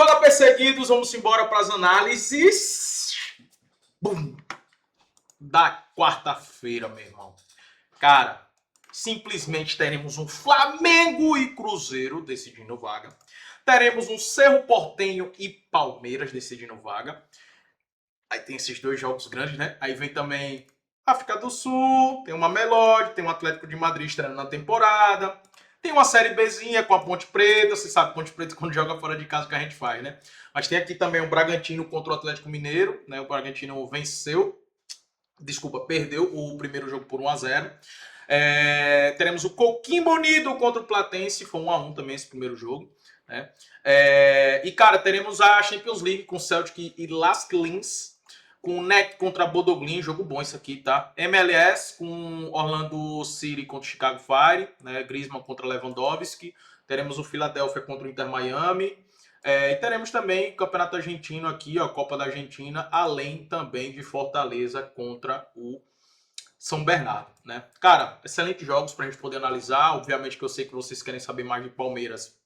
Fala, perseguidos, vamos embora para as análises Bum! Da quarta-feira, meu irmão. Cara, simplesmente teremos um Flamengo e Cruzeiro decidindo vaga. Teremos um Cerro Porteño e Palmeiras decidindo vaga. Aí tem esses dois jogos grandes, né? Aí vem também África do Sul, tem uma Mamelodi, tem um Atlético de Madrid estreando na temporada. Tem uma Série Bzinha com a Ponte Preta. Você sabe, Ponte Preta quando joga fora de casa o que a gente faz, né? Mas tem aqui também o Bragantino contra o Atlético Mineiro, né? O Bragantino perdeu o primeiro jogo por 1-0. Teremos o Coquimbo Unido contra o Platense, foi 1-1 também esse primeiro jogo, né? E, cara, teremos a Champions League com Celtic e Lask Linz, com o NEC contra a Bodoglin, jogo bom isso aqui, tá? MLS com Orlando City contra o Chicago Fire, né? Griezmann contra Lewandowski. Teremos o Philadelphia contra o Inter Miami. E teremos também o Campeonato Argentino aqui, ó, Copa da Argentina, além também de Fortaleza contra o São Bernardo, né? Cara, excelentes jogos pra gente poder analisar. Obviamente que eu sei que vocês querem saber mais de Palmeiras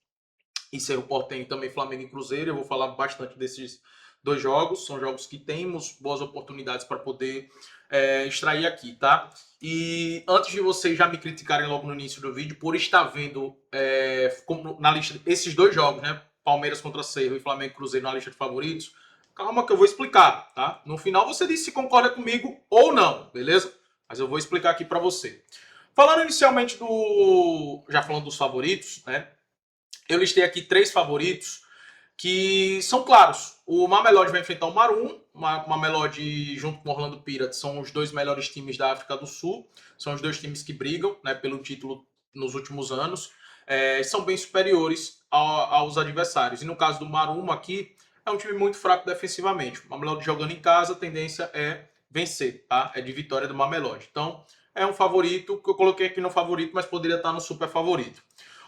e Cerro Porteño, também Flamengo e Cruzeiro. Eu vou falar bastante desses dois jogos. São jogos que temos boas oportunidades para poder extrair aqui, tá? E antes de vocês já me criticarem logo no início do vídeo por estar vendo na lista esses dois jogos, né? Palmeiras contra Cerro e Flamengo e Cruzeiro na lista de favoritos, calma que eu vou explicar, tá? No final você diz se concorda comigo ou não, beleza? Mas eu vou explicar aqui para você. Falando inicialmente já falando dos favoritos, né? Eu listei aqui 3 favoritos que são claros. O Mamelodi vai enfrentar o Maroon. O Mamelodi junto com o Orlando Pirates são os 2 melhores times da África do Sul. São os 2 times que brigam, né, pelo título nos últimos anos. São bem superiores aos adversários. E no caso do Maroon aqui, é um time muito fraco defensivamente. O Mamelodi jogando em casa, a tendência é vencer, tá? É de vitória do Mamelodi. Então, é um favorito que eu coloquei aqui no favorito, mas poderia estar no super favorito.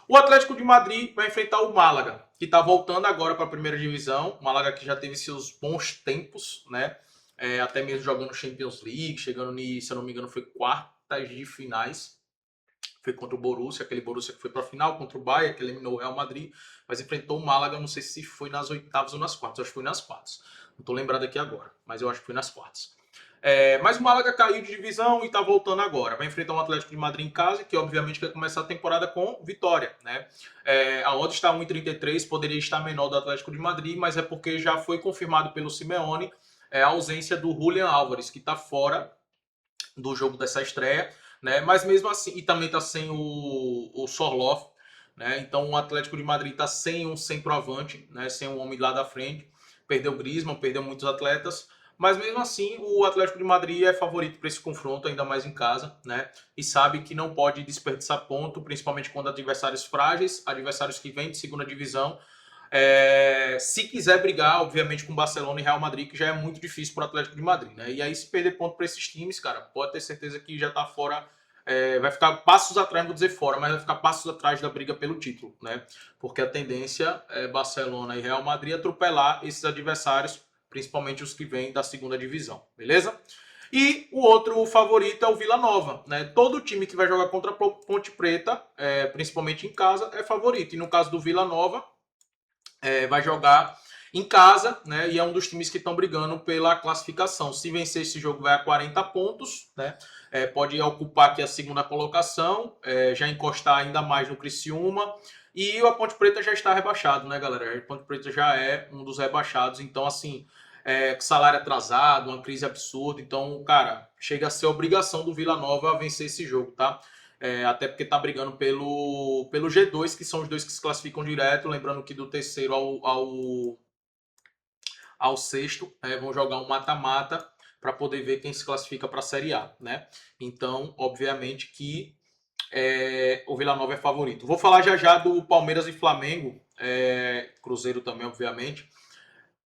O Atlético de Madrid vai enfrentar o Málaga, que está voltando agora para a primeira divisão. O Málaga que já teve seus bons tempos, né? Até mesmo jogando Champions League, chegando, se eu não me engano, foi quartas de finais. Foi contra o Borussia, aquele Borussia que foi para a final, contra o Bayern, que eliminou o Real Madrid, mas enfrentou o Málaga, não sei se foi nas oitavas ou nas quartas, acho que foi nas quartas. Não estou lembrado aqui agora, mas eu acho que foi nas quartas. Mas o Málaga caiu de divisão e está voltando agora. Vai enfrentar um Atlético de Madrid em casa, que obviamente vai começar a temporada com vitória, né? A odd está 1,33, poderia estar menor do Atlético de Madrid, mas é porque já foi confirmado pelo Simeone a ausência do Julián Álvares, que está fora do jogo dessa estreia, né? Mas mesmo assim, e também está sem o Sorloth, né? Então o Atlético de Madrid está sem um centroavante, né? Sem um homem lá da frente. Perdeu o Griezmann, perdeu muitos atletas. Mas mesmo assim, o Atlético de Madrid é favorito para esse confronto, ainda mais em casa, né? E sabe que não pode desperdiçar ponto, principalmente quando adversários frágeis, adversários que vêm de segunda divisão. Se quiser brigar, obviamente, com Barcelona e Real Madrid, que já é muito difícil para o Atlético de Madrid, né? E aí, se perder ponto para esses times, cara, pode ter certeza que já está fora. Vai ficar passos atrás, não vou dizer fora, mas vai ficar passos atrás da briga pelo título, né? Porque a tendência é Barcelona e Real Madrid atropelar esses adversários, principalmente os que vêm da segunda divisão, beleza? E o outro favorito é o Vila Nova, né? Todo time que vai jogar contra a Ponte Preta, principalmente em casa, é favorito. E no caso do Vila Nova, vai jogar em casa, né? E é um dos times que estão brigando pela classificação. Se vencer esse jogo, vai a 40 pontos, né? Pode ocupar aqui a segunda colocação, já encostar ainda mais no Criciúma. E a Ponte Preta já está rebaixado, né, galera? A Ponte Preta já é um dos rebaixados. Então, assim, salário atrasado, uma crise absurda. Então, cara, chega a ser obrigação do Vila Nova vencer esse jogo, tá? Até porque tá brigando pelo G2, que são os dois que se classificam direto. Lembrando que do terceiro ao sexto, vão jogar um mata-mata para poder ver quem se classifica para a Série A, né? Então, obviamente que o Vila Nova é favorito. Vou falar já do Palmeiras e Flamengo, Cruzeiro também, obviamente,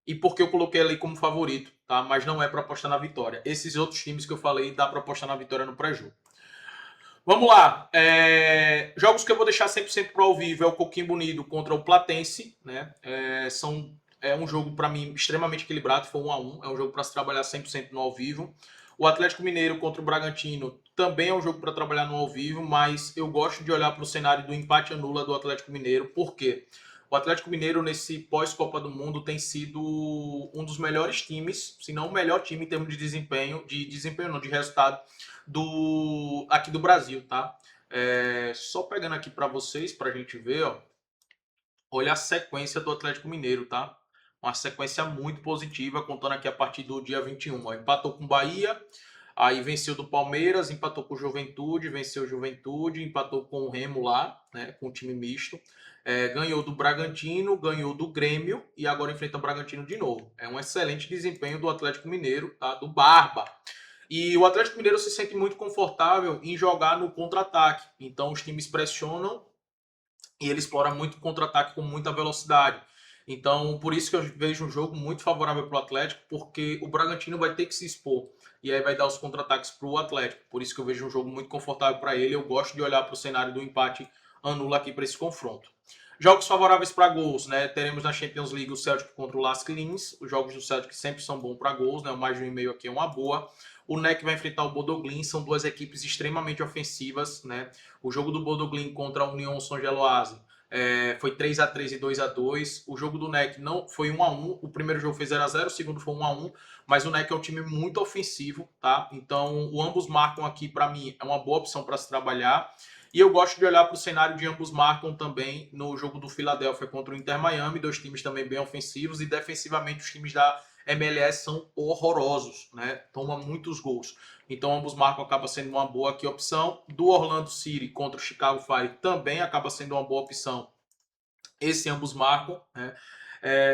e porque eu coloquei ali como favorito, tá? Mas não é para apostar na vitória. Esses outros times que eu falei, dá para apostar na vitória no pré-jogo. Vamos lá. Jogos que eu vou deixar 100% para ao vivo é o Coquimbo Unido contra o Platense, né? É um jogo, para mim, extremamente equilibrado, foi 1-1. É um jogo para se trabalhar 100% no ao vivo. O Atlético Mineiro contra o Bragantino também é um jogo para trabalhar no ao vivo, mas eu gosto de olhar para o cenário do empate anula do Atlético Mineiro. Por quê? o Atlético Mineiro, nesse pós-Copa do Mundo, tem sido um dos melhores times, se não o melhor time em termos de desempenho não, de resultado aqui do Brasil, tá? Só pegando aqui para vocês, para a gente ver, ó, olha a sequência do Atlético Mineiro, tá? Uma sequência muito positiva, contando aqui a partir do dia 21. Ó, empatou com o Bahia, aí venceu do Palmeiras, empatou com o Juventude, venceu o Juventude, empatou com o Remo lá, né, com o time misto. Ganhou do Bragantino, ganhou do Grêmio e agora enfrenta o Bragantino de novo. É um excelente desempenho do Atlético Mineiro, tá? Do Barba. E o Atlético Mineiro se sente muito confortável em jogar no contra-ataque. Então os times pressionam e ele explora muito o contra-ataque com muita velocidade. Então, por isso que eu vejo um jogo muito favorável para o Atlético, porque o Bragantino vai ter que se expor. E aí vai dar os contra-ataques para o Atlético. Por isso que eu vejo um jogo muito confortável para ele. Eu gosto de olhar para o cenário do empate anula aqui para esse confronto. Jogos favoráveis para gols, né? Teremos na Champions League o Celtic contra o Las Clins. Os jogos do Celtic sempre são bons para gols, né? O mais de 1,5 aqui é uma boa. O NEC vai enfrentar o Bodoglin, são duas equipes extremamente ofensivas, né? O jogo do Bodoglin contra a União São-Geloase foi 3-3 e 2-2. O jogo do NEC não foi 1-1. O primeiro jogo foi 0-0, o segundo foi 1-1. Mas o NEC é um time muito ofensivo, tá? Então, o ambos marcam aqui, para mim, é uma boa opção para se trabalhar. E eu gosto de olhar para o cenário de ambos marcam também no jogo do Philadelphia contra o Inter Miami, dois times também bem ofensivos e defensivamente os times da MLS são horrorosos, né? Toma muitos gols. Então ambos marcam acaba sendo uma boa aqui opção. Do Orlando City contra o Chicago Fire também acaba sendo uma boa opção. Esse ambos marcam, né?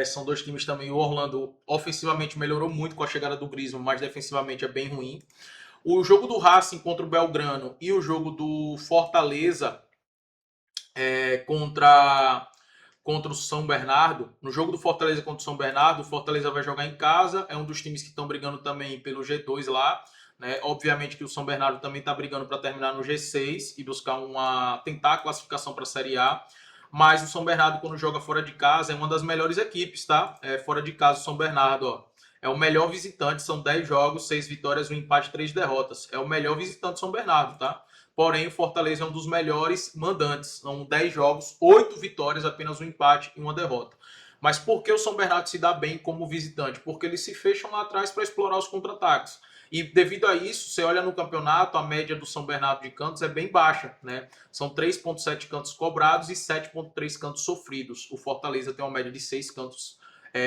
São dois times também. O Orlando ofensivamente melhorou muito com a chegada do Griezmann, mas defensivamente é bem ruim. O jogo do Racing contra o Belgrano e o jogo do Fortaleza contra o São Bernardo. No jogo do Fortaleza contra o São Bernardo, o Fortaleza vai jogar em casa. É um dos times que estão brigando também pelo G2 lá. Né? Obviamente que o São Bernardo também está brigando para terminar no G6 e buscar tentar a classificação para a Série A. Mas o São Bernardo, quando joga fora de casa, é uma das melhores equipes, tá? Fora de casa, o São Bernardo, ó. É o melhor visitante, são 10 jogos, 6 vitórias, 1 empate, 3 derrotas. É o melhor visitante São Bernardo, tá? Porém, o Fortaleza é um dos melhores mandantes. São 10 jogos, 8 vitórias, apenas 1 empate e 1 derrota. Mas por que o São Bernardo se dá bem como visitante? Porque eles se fecham lá atrás para explorar os contra-ataques. E devido a isso, você olha no campeonato, a média do São Bernardo de cantos é bem baixa, né? São 3,7 cantos cobrados e 7,3 cantos sofridos. O Fortaleza tem uma média de 6 cantos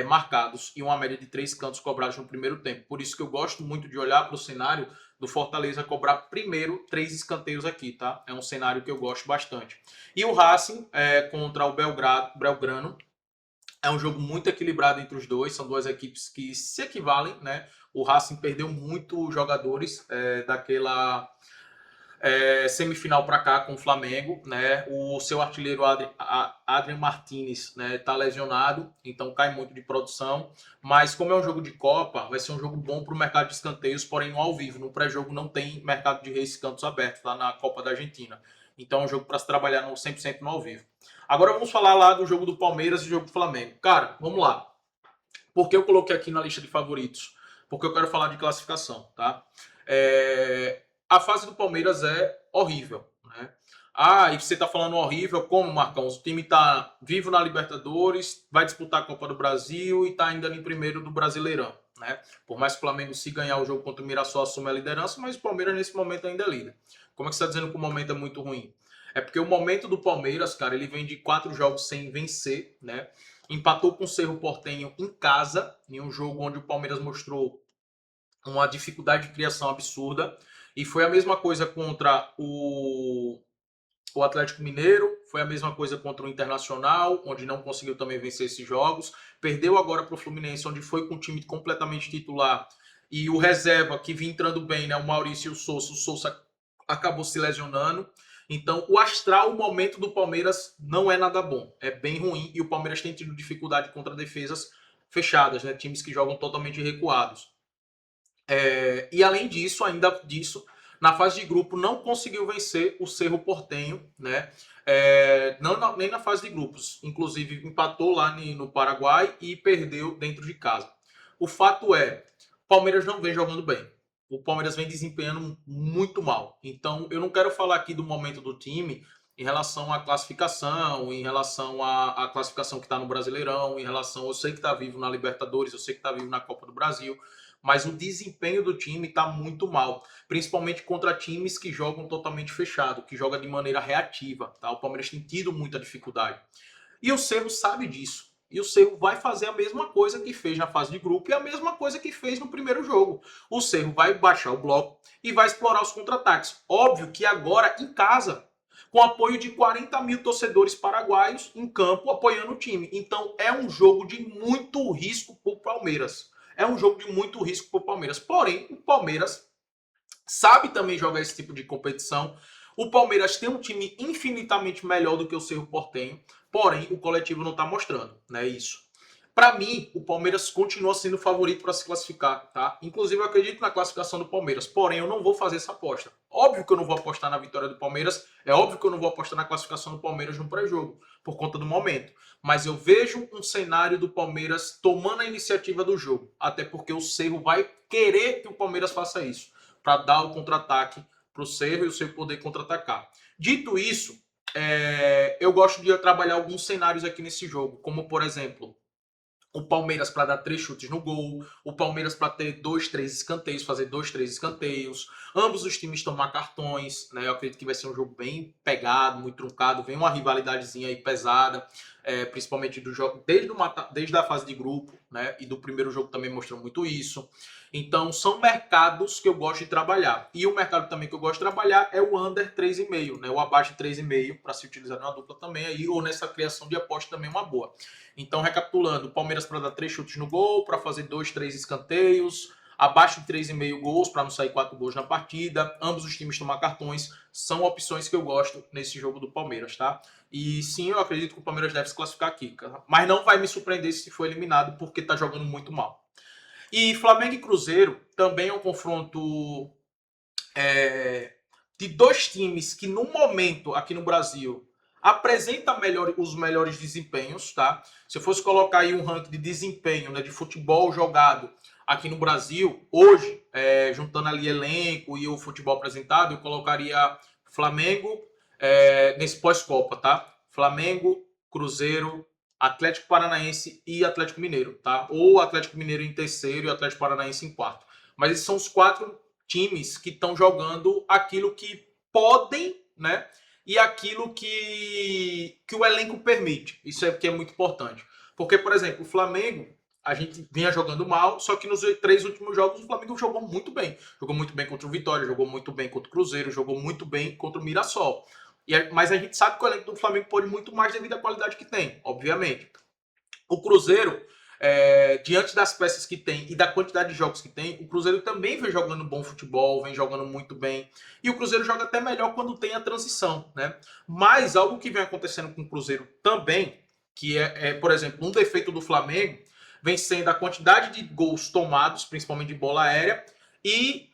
marcados e uma média de 3 cantos cobrados no primeiro tempo. Por isso que eu gosto muito de olhar para o cenário do Fortaleza cobrar primeiro 3 escanteios aqui, tá? É um cenário que eu gosto bastante. E o Racing contra o Belgrano é um jogo muito equilibrado entre os dois, são duas equipes que se equivalem, né? O Racing perdeu muito jogadores daquela semifinal para cá com o Flamengo, né? O seu artilheiro Adrian Martinez, né, tá lesionado, então cai muito de produção. Mas como é um jogo de Copa, vai ser um jogo bom para o mercado de escanteios, porém no ao vivo. No pré-jogo não tem mercado de cantos abertos lá na Copa da Argentina. Então é um jogo para se trabalhar no 100% no ao vivo. Agora vamos falar lá do jogo do Palmeiras e do jogo do Flamengo. Cara, vamos lá. Por que eu coloquei aqui na lista de favoritos? Porque eu quero falar de classificação, tá? A fase do Palmeiras é horrível, né? Ah, e você tá falando horrível, como, Marcão? O time tá vivo na Libertadores, vai disputar a Copa do Brasil e tá ainda em primeiro do Brasileirão, né? Por mais que o Flamengo, se ganhar o jogo contra o Mirassol, assume a liderança, mas o Palmeiras nesse momento ainda é líder. Como é que você tá dizendo que o momento é muito ruim? É porque o momento do Palmeiras, cara, ele vem de 4 jogos sem vencer, né? Empatou com o Cerro Porteño em casa, em um jogo onde o Palmeiras mostrou uma dificuldade de criação absurda. E foi a mesma coisa contra o Atlético Mineiro, foi a mesma coisa contra o Internacional, onde não conseguiu também vencer esses jogos. Perdeu agora para o Fluminense, onde foi com um time completamente titular. E o reserva, que vinha entrando bem, né, o Maurício e o Sousa acabou se lesionando. Então, o astral, o momento do Palmeiras não é nada bom. É bem ruim e o Palmeiras tem tido dificuldade contra defesas fechadas, né? Times que jogam totalmente recuados. E além disso, na fase de grupo não conseguiu vencer o Cerro Porteño, né? Nem na fase de grupos. Inclusive, empatou lá no Paraguai e perdeu dentro de casa. O fato é, o Palmeiras não vem jogando bem. O Palmeiras vem desempenhando muito mal. Então, eu não quero falar aqui do momento do time em relação à classificação, em relação à classificação que está no Brasileirão, em relação, eu sei que está vivo na Libertadores, eu sei que está vivo na Copa do Brasil, mas o desempenho do time está muito mal, principalmente contra times que jogam totalmente fechado, que jogam de maneira reativa, tá? O Palmeiras tem tido muita dificuldade. E o Cerro sabe disso. E o Cerro vai fazer a mesma coisa que fez na fase de grupo e a mesma coisa que fez no primeiro jogo. O Cerro vai baixar o bloco e vai explorar os contra-ataques. Óbvio que agora em casa, com apoio de 40 mil torcedores paraguaios em campo apoiando o time. Então é um jogo de muito risco para o Palmeiras. É um jogo de muito risco para o Palmeiras. Porém, o Palmeiras sabe também jogar esse tipo de competição. O Palmeiras tem um time infinitamente melhor do que o Cerro Porteño, porém o coletivo não está mostrando, né? Isso. Para mim, o Palmeiras continua sendo o favorito para se classificar, tá? Inclusive, eu acredito na classificação do Palmeiras, porém, eu não vou fazer essa aposta. Óbvio que eu não vou apostar na vitória do Palmeiras, é óbvio que eu não vou apostar na classificação do Palmeiras no pré-jogo, por conta do momento. Mas eu vejo um cenário do Palmeiras tomando a iniciativa do jogo, até porque o Cerro vai querer que o Palmeiras faça isso, para dar o contra-ataque para o Cerro e o Cerro poder contra-atacar. Dito isso, eu gosto de trabalhar alguns cenários aqui nesse jogo, como, por exemplo, o Palmeiras para dar 3 chutes no gol, o Palmeiras para ter 2, 3 escanteios, fazer 2, 3 escanteios, ambos os times tomar cartões, né? Eu acredito que vai ser um jogo bem pegado, muito truncado, vem uma rivalidadezinha aí pesada, principalmente do jogo, desde a fase de grupo, né? E do primeiro jogo também mostrou muito isso. Então são mercados que eu gosto de trabalhar. E o mercado também que eu gosto de trabalhar é o under 3,5, né? O abaixo de 3,5 para se utilizar numa dupla também aí, ou nessa criação de aposta também é uma boa. Então, recapitulando, o Palmeiras para dar 3 chutes no gol, para fazer 2, 3 escanteios, abaixo de 3,5 gols, para não sair 4 gols na partida, ambos os times tomar cartões, são opções que eu gosto nesse jogo do Palmeiras, tá? E sim, eu acredito que o Palmeiras deve se classificar aqui, mas não vai me surpreender se for eliminado, porque tá jogando muito mal. E Flamengo e Cruzeiro também é um confronto de dois times que no momento aqui no Brasil apresenta os melhores desempenhos, tá? Se eu fosse colocar aí um ranking de desempenho, né, de futebol jogado aqui no Brasil, hoje, juntando ali elenco e o futebol apresentado, eu colocaria Flamengo nesse pós-Copa, tá? Flamengo, Cruzeiro, Atlético Paranaense e Atlético Mineiro, tá? Ou Atlético Mineiro em terceiro e Atlético Paranaense em quarto. Mas esses são os 4 times que estão jogando aquilo que podem, né? E aquilo que o elenco permite. Isso é que é muito importante. Porque, por exemplo, o Flamengo, a gente vinha jogando mal, só que nos 3 últimos jogos o Flamengo jogou muito bem. Jogou muito bem contra o Vitória, jogou muito bem contra o Cruzeiro, jogou muito bem contra o Mirassol. Mas a gente sabe que o elenco do Flamengo pode muito mais devido à qualidade que tem, obviamente. O Cruzeiro, diante das peças que tem e da quantidade de jogos que tem, o Cruzeiro também vem jogando bom futebol, vem jogando muito bem. E o Cruzeiro joga até melhor quando tem a transição, né? Mas algo que vem acontecendo com o Cruzeiro também, que por exemplo, um defeito do Flamengo, vem sendo a quantidade de gols tomados, principalmente de bola aérea, e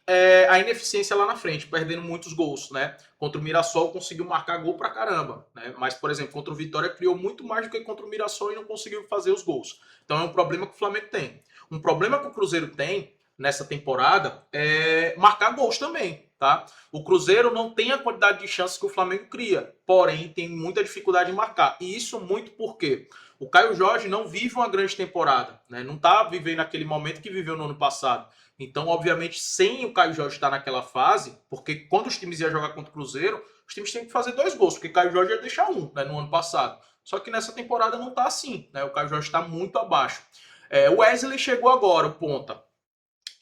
a ineficiência lá na frente, perdendo muitos gols, né? Contra o Mirassol conseguiu marcar gol pra caramba, né? Mas, por exemplo, contra o Vitória criou muito mais do que contra o Mirassol e não conseguiu fazer os gols. Então é um problema que o Flamengo tem. Um problema que o Cruzeiro tem nessa temporada é marcar gols também, tá? O Cruzeiro não tem a quantidade de chances que o Flamengo cria, porém tem muita dificuldade em marcar. E isso muito porque o Caio Jorge não vive uma grande temporada, né? Não tá vivendo aquele momento que viveu no ano passado. Então, obviamente, sem o Caio Jorge estar naquela fase, porque quando os times iam jogar contra o Cruzeiro, os times têm que fazer 2 gols, porque o Caio Jorge ia deixar um, né, no ano passado. Só que nessa temporada não está assim, né? O Caio Jorge está muito abaixo. O Wesley chegou agora, o ponta.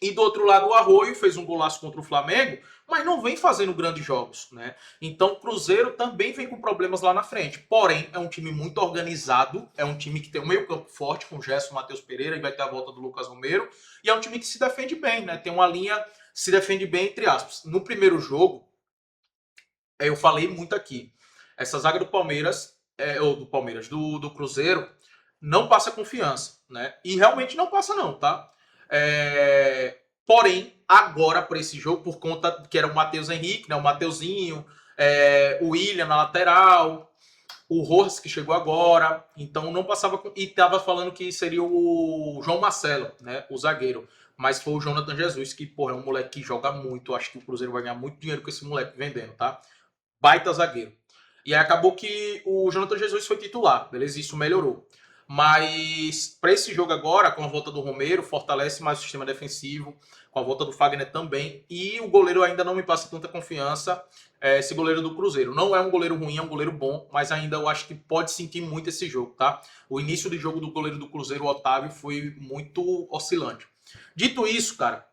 E do outro lado, o Arroio fez um golaço contra o Flamengo, mas não vem fazendo grandes jogos, né? Então o Cruzeiro também vem com problemas lá na frente. Porém, é um time muito organizado, é um time que tem um meio-campo forte com o Gerson, Matheus Pereira, e vai ter a volta do Lucas Romero, e é um time que se defende bem, né? Tem uma linha, se defende bem, entre aspas. No primeiro jogo, eu falei muito aqui. Essa zaga do Palmeiras, do Cruzeiro, não passa confiança, né? E realmente não passa, não, tá? Porém, agora para esse jogo, por conta que era o Matheus Henrique, né? O Mateuzinho, o William na lateral, o Rojas que chegou agora, então não passava e tava falando que seria o João Marcelo, né? O zagueiro. Mas foi o Jonathan Jesus, que, porra, é um moleque que joga muito. Acho que o Cruzeiro vai ganhar muito dinheiro com esse moleque vendendo, tá? Baita zagueiro. E aí acabou que o Jonathan Jesus foi titular, beleza? Isso melhorou. Mas para esse jogo agora, com a volta do Romero, fortalece mais o sistema defensivo, com a volta do Fagner também. E o goleiro ainda não me passa tanta confiança, esse goleiro do Cruzeiro. Não é um goleiro ruim, é um goleiro bom, mas ainda eu acho que pode sentir muito esse jogo, tá? O início de jogo do goleiro do Cruzeiro, o Otávio, foi muito oscilante. Dito isso, cara,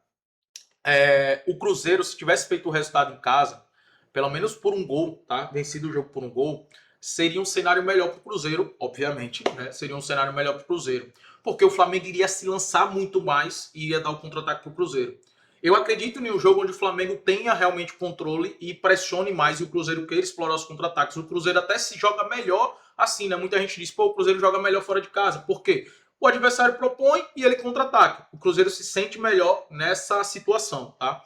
o Cruzeiro, se tivesse feito o resultado em casa, pelo menos por um gol, tá? Vencido o jogo por um gol, seria um cenário melhor para o Cruzeiro, obviamente, né? Seria um cenário melhor para o Cruzeiro. Porque o Flamengo iria se lançar muito mais e iria dar o contra-ataque para o Cruzeiro. Eu acredito em um jogo onde o Flamengo tenha realmente controle e pressione mais e o Cruzeiro queira explorar os contra-ataques. O Cruzeiro até se joga melhor assim, né? Muita gente diz, pô, o Cruzeiro joga melhor fora de casa. Por quê? O adversário propõe e ele contra-ataca. O Cruzeiro se sente melhor nessa situação, tá?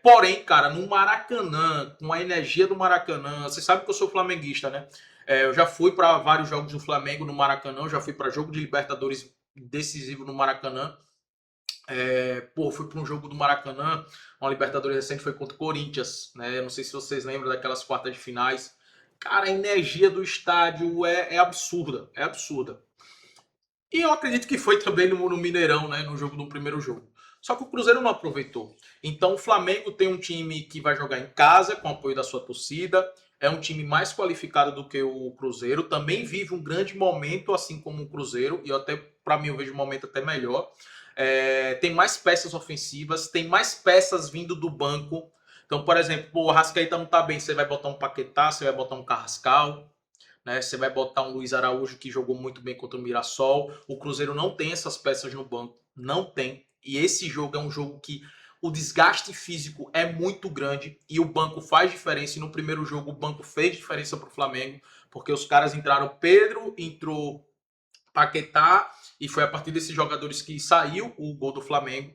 Porém, cara, no Maracanã, com a energia do Maracanã, você sabe que eu sou flamenguista, né? Eu já fui para vários jogos do Flamengo no Maracanã, já fui para jogo de Libertadores decisivo no Maracanã. Fui para um jogo do Maracanã, uma Libertadores recente foi contra o Corinthians, né? Eu não sei se vocês lembram daquelas quartas de finais. Cara, a energia do estádio é absurda, é absurda. E eu acredito que foi também no Mineirão, né? No jogo do primeiro jogo. Só que o Cruzeiro não aproveitou. Então o Flamengo tem um time que vai jogar em casa, com apoio da sua torcida. É um time mais qualificado do que o Cruzeiro. Também vive um grande momento, assim como o Cruzeiro. E até, para mim, eu vejo um momento até melhor. Tem mais peças ofensivas, tem mais peças vindo do banco. Então, por exemplo, o Arrascaeta não tá bem. Você vai botar um Paquetá, você vai botar um Carrascal, né? Você vai botar um Luiz Araújo que jogou muito bem contra o Mirassol. O Cruzeiro não tem essas peças no banco, não tem. E esse jogo é um jogo que o desgaste físico é muito grande e o banco faz diferença. E no primeiro jogo o banco fez diferença para o Flamengo, porque os caras entraram, Pedro, entrou Paquetá, e foi a partir desses jogadores que saiu o gol do Flamengo.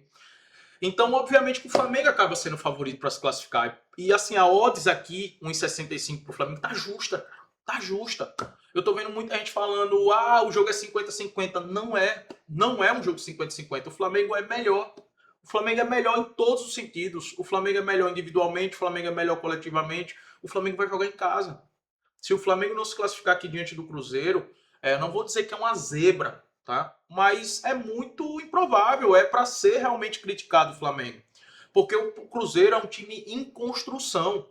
Então, obviamente, que o Flamengo acaba sendo favorito para se classificar. E assim, a odds aqui, 1,65 para o Flamengo, tá justa. Tá justa. Eu tô vendo muita gente falando, o jogo é 50-50. Não é. Não é um jogo 50-50. O Flamengo é melhor. O Flamengo é melhor em todos os sentidos. O Flamengo é melhor individualmente, o Flamengo é melhor coletivamente. O Flamengo vai jogar em casa. Se o Flamengo não se classificar aqui diante do Cruzeiro, não vou dizer que é uma zebra, tá? Mas é muito improvável, é para ser realmente criticado o Flamengo. Porque o Cruzeiro é um time em construção.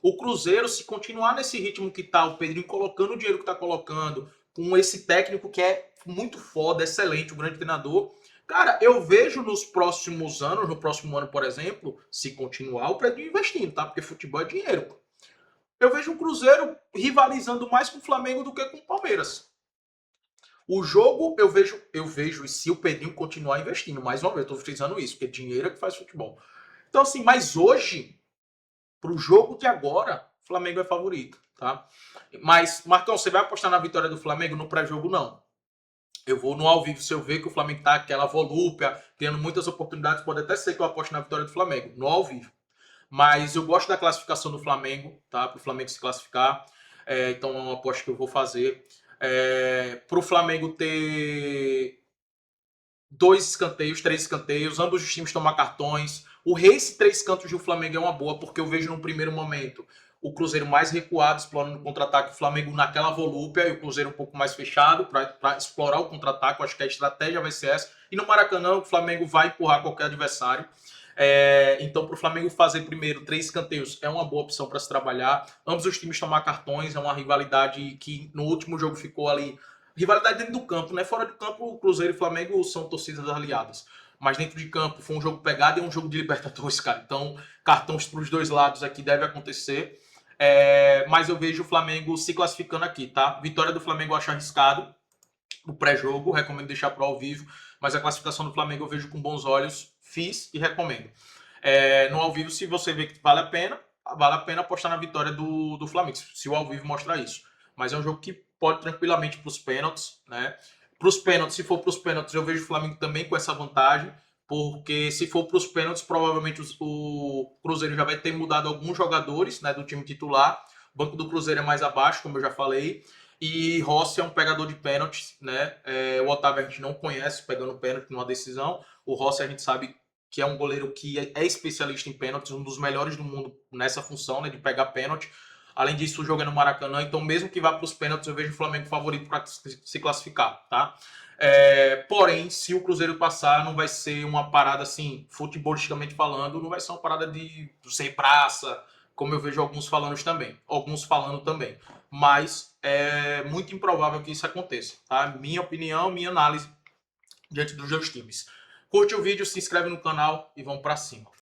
O Cruzeiro, se continuar nesse ritmo que tá, o Pedrinho colocando o dinheiro que tá colocando, com esse técnico que é muito foda, excelente, o grande treinador, cara, eu vejo nos próximos anos, no próximo ano, por exemplo, se continuar, o Pedrinho investindo, tá? Porque futebol é dinheiro. Eu vejo o Cruzeiro rivalizando mais com o Flamengo do que com o Palmeiras. O jogo eu vejo, e se o Pedrinho continuar investindo, mais uma vez, eu tô frisando isso, porque dinheiro é que faz futebol. Então, assim, mas hoje, pro jogo de agora, o Flamengo é favorito, tá? Mas, Marcão, você vai apostar na vitória do Flamengo no pré-jogo? Não. Eu vou no ao vivo, se eu ver que o Flamengo tá aquela volúpia, tendo muitas oportunidades, pode até ser que eu aposte na vitória do Flamengo, no ao vivo. Mas eu gosto da classificação do Flamengo, tá? Para o Flamengo se classificar. Então é uma aposta que eu vou fazer. Para o Flamengo ter 2 escanteios, 3 escanteios, ambos os times tomar cartões. O race 3 cantos do Flamengo é uma boa, porque eu vejo no primeiro momento o Cruzeiro mais recuado, explorando o contra-ataque, o Flamengo naquela volúpia e o Cruzeiro um pouco mais fechado para explorar o contra-ataque. Eu acho que a estratégia vai ser essa. E no Maracanã, o Flamengo vai empurrar qualquer adversário. Então, para o Flamengo fazer primeiro 3 escanteios é uma boa opção para se trabalhar. Ambos os times tomar cartões, é uma rivalidade que no último jogo ficou ali. Rivalidade dentro do campo, né? Fora do campo, o Cruzeiro e o Flamengo são torcidas aliadas. Mas dentro de campo foi um jogo pegado e um jogo de Libertadores, cara. Então, cartões para os dois lados aqui deve acontecer. Mas eu vejo o Flamengo se classificando aqui, tá? Vitória do Flamengo eu acho arriscado. O pré-jogo, recomendo deixar para ao vivo. Mas a classificação do Flamengo eu vejo com bons olhos. Fiz e recomendo. No ao vivo, se você vê que vale a pena apostar na vitória do Flamengo, se o ao vivo mostrar isso. Mas é um jogo que pode tranquilamente para os pênaltis, né? Para os pênaltis, se for para os pênaltis, eu vejo o Flamengo também com essa vantagem, porque se for para os pênaltis, provavelmente o Cruzeiro já vai ter mudado alguns jogadores, né, do time titular. O banco do Cruzeiro é mais abaixo, como eu já falei. E Rossi é um pegador de pênaltis, né? O Otávio a gente não conhece pegando pênalti numa decisão. O Rossi a gente sabe que é um goleiro que é especialista em pênaltis, um dos melhores do mundo nessa função, né, de pegar pênalti. Além disso, o jogo é no Maracanã, então mesmo que vá para os pênaltis, eu vejo o Flamengo favorito para se classificar, tá? Porém, se o Cruzeiro passar, não vai ser uma parada assim, futebolisticamente falando, não vai ser uma parada de sem praça, como eu vejo alguns falando também. Mas é muito improvável que isso aconteça, tá? Minha opinião, minha análise diante dos dois times. Curte o vídeo, se inscreve no canal e vamos para cima.